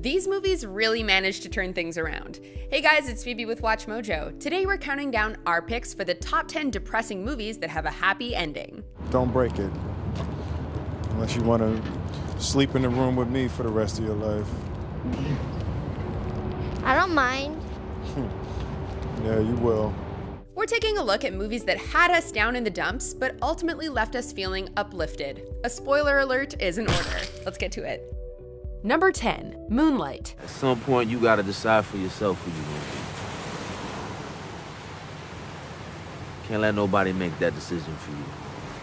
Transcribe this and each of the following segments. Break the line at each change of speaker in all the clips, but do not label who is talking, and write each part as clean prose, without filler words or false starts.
These movies really managed to turn things around. Hey guys, it's Phoebe with WatchMojo. Today we're counting down our picks for the top 10 depressing movies that have a happy ending.
Don't break it. Unless you want to sleep in the room with me for the rest of your life.
I don't mind.
Yeah, you will.
We're taking a look at movies that had us down in the dumps, but ultimately left us feeling uplifted. A spoiler alert is in order. Let's get to it. Number 10, Moonlight.
At some point, you gotta decide for yourself who you gonna be. Can't let nobody make that decision for you.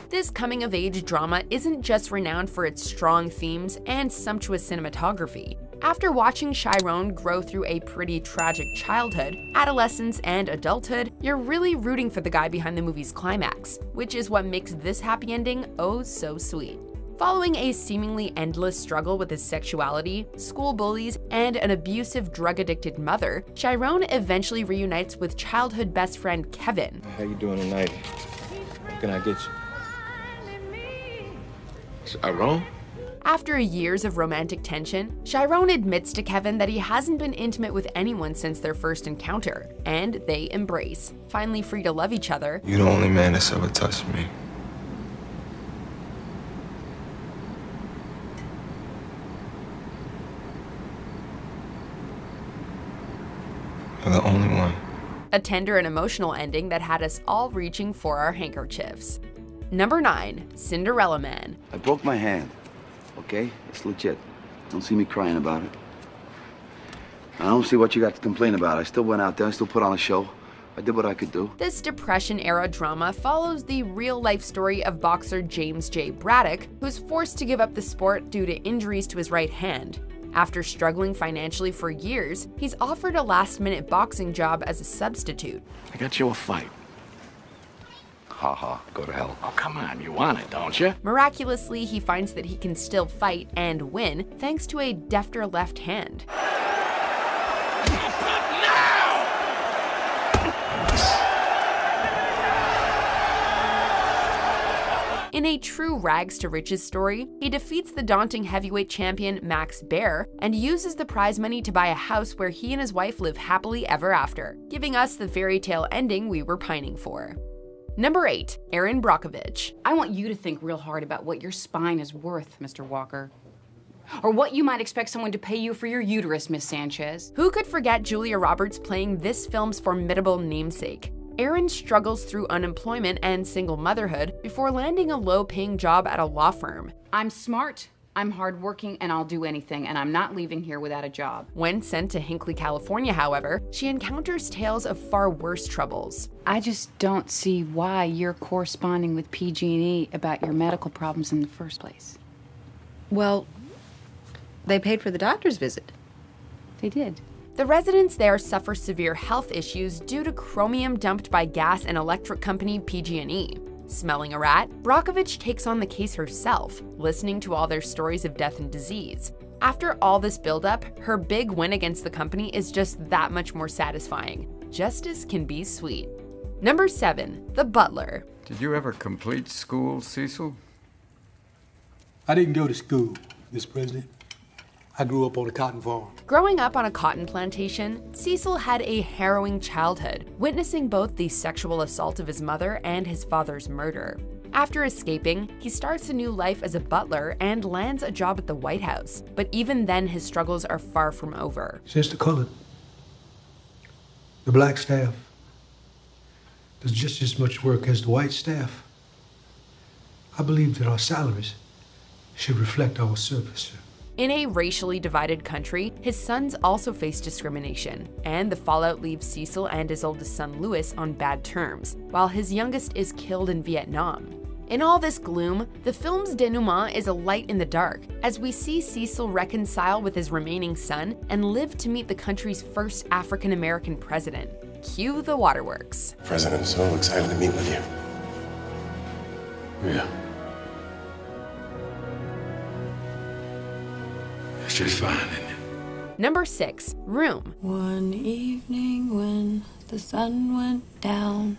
This coming-of-age drama isn't just renowned for its strong themes and sumptuous cinematography. After watching Chiron grow through a pretty tragic childhood, adolescence, and adulthood, you're really rooting for the guy behind the movie's climax, which is what makes this happy ending oh so sweet. Following a seemingly endless struggle with his sexuality, school bullies, and an abusive drug-addicted mother, Chiron eventually reunites with childhood best friend Kevin.
How you doing tonight? What can I get you?
Chiron?
After years of romantic tension, Chiron admits to Kevin that he hasn't been intimate with anyone since their first encounter, and they embrace. Finally free to love each other,
You're the only man that's ever touched me. You're the only one.
a tender and emotional ending that had us all reaching for our handkerchiefs. Number 9, Cinderella Man.
I broke my hand, okay? It's legit. Don't see me crying about it. I don't see what you got to complain about. I still went out there, I still put on a show. I did what I could do.
This Depression-era drama follows the real-life story of boxer James J. Braddock, who's forced to give up the sport due to injuries to his right hand. After struggling financially for years, he's offered a last-minute boxing job as a substitute.
I got you a fight.
Ha ha, go to hell.
Oh, come on, you want it, don't you?
Miraculously, he finds that he can still fight and win thanks to a defter left hand. In a true rags-to-riches story, he defeats the daunting heavyweight champion Max Baer and uses the prize money to buy a house where he and his wife live happily ever after, giving us the fairy tale ending we were pining for. Number 8, Erin Brockovich.
I want you to think real hard about what your spine is worth, Mr. Walker. Or what you might expect someone to pay you for your uterus, Miss Sanchez.
Who could forget Julia Roberts playing this film's formidable namesake? Erin struggles through unemployment and single motherhood before landing a low-paying job at a law firm.
I'm smart, I'm hardworking, and I'll do anything, and I'm not leaving here without a job.
When sent to Hinckley, California, however, she encounters tales of far worse troubles.
I just don't see why you're corresponding with PG&E about your medical problems in the first place.
Well, they paid for the doctor's visit.
They did.
The residents there suffer severe health issues due to chromium dumped by gas and electric company PG&E. Smelling a rat, Brockovich takes on the case herself, listening to all their stories of death and disease. After all this buildup, her big win against the company is just that much more satisfying. Justice can be sweet. Number 7, The Butler.
Did you ever complete school, Cecil?
I didn't go to school, Mr. President. I grew up on a cotton farm.
Growing up on a cotton plantation, Cecil had a harrowing childhood, witnessing both the sexual assault of his mother and his father's murder. After escaping, he starts a new life as a butler and lands a job at the White House. But even then, his struggles are far from over.
Since the colored, the black staff does just as much work as the white staff. I believe that our salaries should reflect our service, sir.
In a racially divided country, his sons also face discrimination, and the fallout leaves Cecil and his oldest son Louis on bad terms, while his youngest is killed in Vietnam. In all this gloom, the film's denouement is a light in the dark, as we see Cecil reconcile with his remaining son and live to meet the country's first African-American president. Cue the waterworks.
President, I'm so excited to meet with you.
Yeah. It's just fine, isn't it?
Number 6, Room.
One evening when the sun went down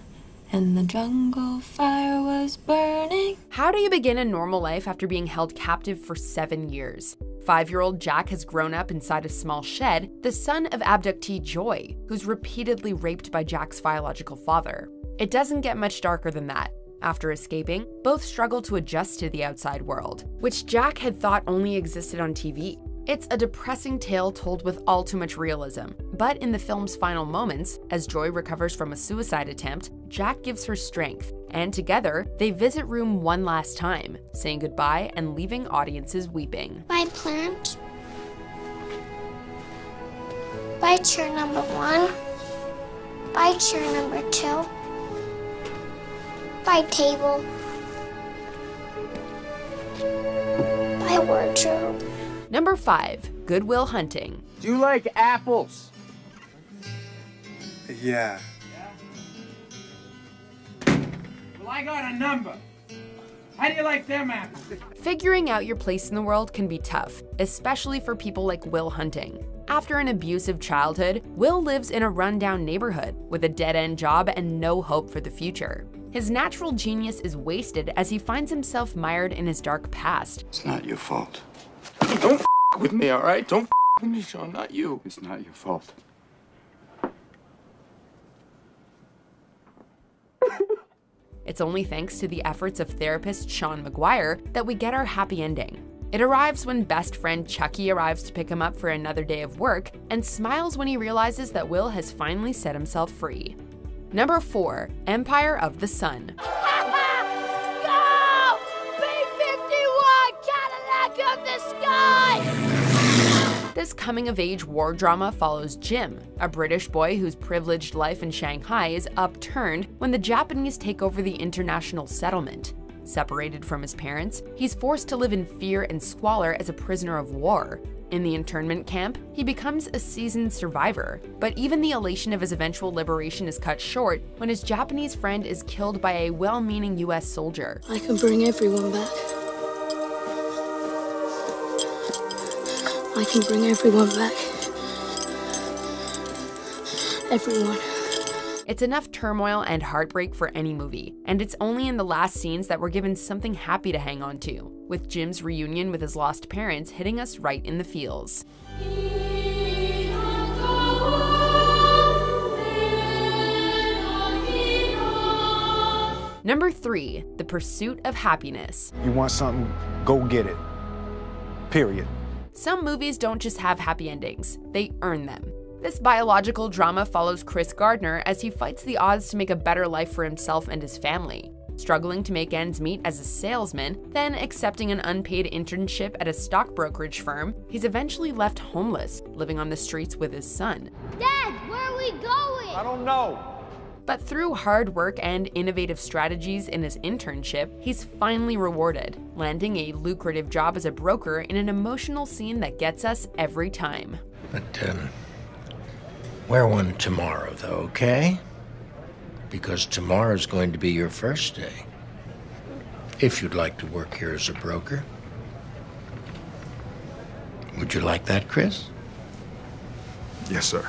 and the jungle fire was burning.
How do you begin a normal life after being held captive for 7 years? 5-year-old Jack has grown up inside a small shed, the son of abductee Joy, who's repeatedly raped by Jack's biological father. It doesn't get much darker than that. After escaping, both struggle to adjust to the outside world, which Jack had thought only existed on TV. It's a depressing tale told with all too much realism, but in the film's final moments, as Joy recovers from a suicide attempt, Jack gives her strength, and together, they visit room one last time, saying goodbye and leaving audiences weeping.
Bye, plant. Bye, chair number 1. Bye, chair number 2. Bye, table. Bye, wardrobe.
Number 5. Good Will Hunting.
Do you like apples?
Yeah.
Well, I got a number. How do you like them apples?
Figuring out your place in the world can be tough, especially for people like Will Hunting. After an abusive childhood, Will lives in a rundown neighborhood with a dead-end job and no hope for the future. His natural genius is wasted as he finds himself mired in his dark past.
It's not your fault. Don't with me, all right? Don't with me, Sean, not you. It's not your fault.
It's only thanks to the efforts of therapist Sean McGuire that we get our happy ending. It arrives when best friend Chucky arrives to pick him up for another day of work and smiles when he realizes that Will has finally set himself free. Number 4. Empire of the Sun.
Go! B-51 Cadillac of the sky!
This coming-of-age war drama follows Jim, a British boy whose privileged life in Shanghai is upturned when the Japanese take over the international settlement. Separated from his parents, he's forced to live in fear and squalor as a prisoner of war. In the internment camp, he becomes a seasoned survivor, but even the elation of his eventual liberation is cut short when his Japanese friend is killed by a well-meaning US soldier.
I can bring everyone back. I can bring everyone back. Everyone.
It's enough turmoil and heartbreak for any movie, and it's only in the last scenes that we're given something happy to hang on to, with Jim's reunion with his lost parents hitting us right in the feels. Number 3. The Pursuit of Happyness.
You want something, go get it. Period.
Some movies don't just have happy endings, they earn them. This biological drama follows Chris Gardner as he fights the odds to make a better life for himself and his family. Struggling to make ends meet as a salesman, then accepting an unpaid internship at a stock brokerage firm, he's eventually left homeless, living on the streets with his son.
Dad, where are we going?
I don't know.
But through hard work and innovative strategies in his internship, he's finally rewarded, landing a lucrative job as a broker in an emotional scene that gets us every time.
But, wear one tomorrow, though, okay? Because tomorrow's going to be your first day. If you'd like to work here as a broker. Would you like that, Chris?
Yes, sir.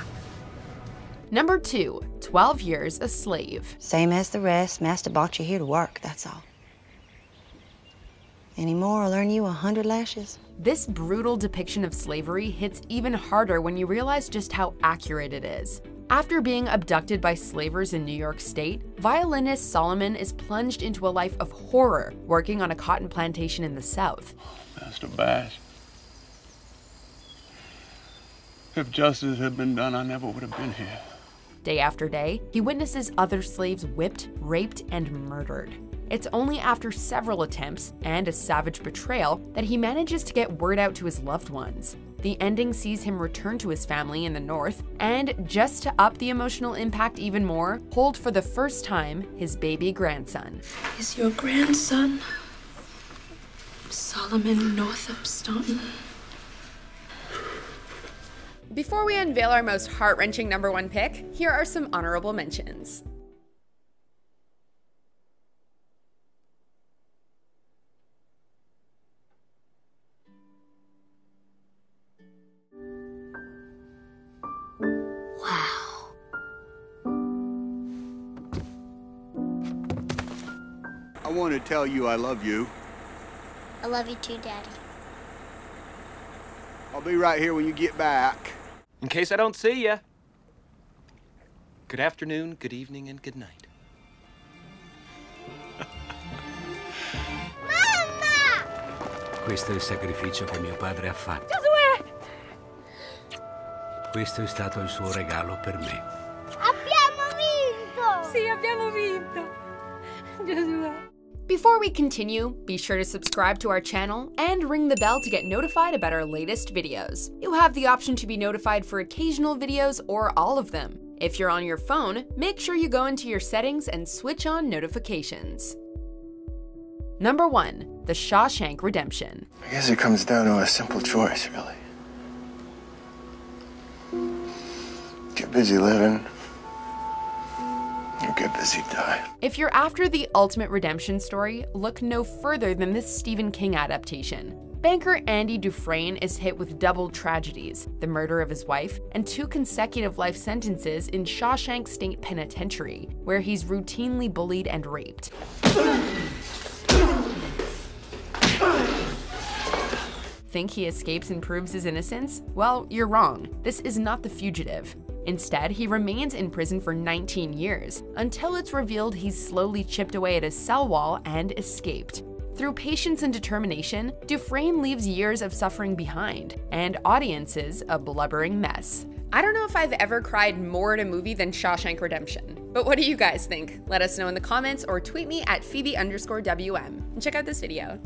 Number 2. 12 Years a Slave.
Same as the rest. Master brought you here to work, that's all. Any more, I'll earn you 100 lashes.
This brutal depiction of slavery hits even harder when you realize just how accurate it is. After being abducted by slavers in New York State, violinist Solomon is plunged into a life of horror working on a cotton plantation in the South.
Master Bass, if justice had been done, I never would have been here.
Day after day, he witnesses other slaves whipped, raped, and murdered. It's only after several attempts and a savage betrayal that he manages to get word out to his loved ones. The ending sees him return to his family in the North and, just to up the emotional impact even more, hold for the first time his baby grandson.
Is your grandson Solomon Northup Staunton?
Before we unveil our most heart-wrenching number 1 pick, here are some honorable mentions.
Wow.
I want to tell you I love you.
I love you too, Daddy.
I'll be right here when you get back.
In case I don't see ya. Good afternoon, good evening, and good night.
Questo è il sacrificio che mio padre ha fatto. Questo è stato il suo regalo per me.
Abbiamo vinto!
Sì, abbiamo vinto. Giosuè.
Before we continue, be sure to subscribe to our channel and ring the bell to get notified about our latest videos. You have the option to be notified for occasional videos or all of them. If you're on your phone, make sure you go into your settings and switch on notifications. Number 1. The Shawshank Redemption.
I guess it comes down to a simple choice, really. Get busy living, or get busy dying.
If you're after the ultimate redemption story, look no further than this Stephen King adaptation. Banker Andy Dufresne is hit with double tragedies, the murder of his wife and 2 consecutive life sentences in Shawshank State Penitentiary, where he's routinely bullied and raped. Think he escapes and proves his innocence? Well, you're wrong. This is not The Fugitive. Instead, he remains in prison for 19 years, until it's revealed he's slowly chipped away at his cell wall and escaped. Through patience and determination, Dufresne leaves years of suffering behind, and audiences a blubbering mess. I don't know if I've ever cried more at a movie than Shawshank Redemption, but what do you guys think? Let us know in the comments or tweet me at Phoebe_WM. And check out this video.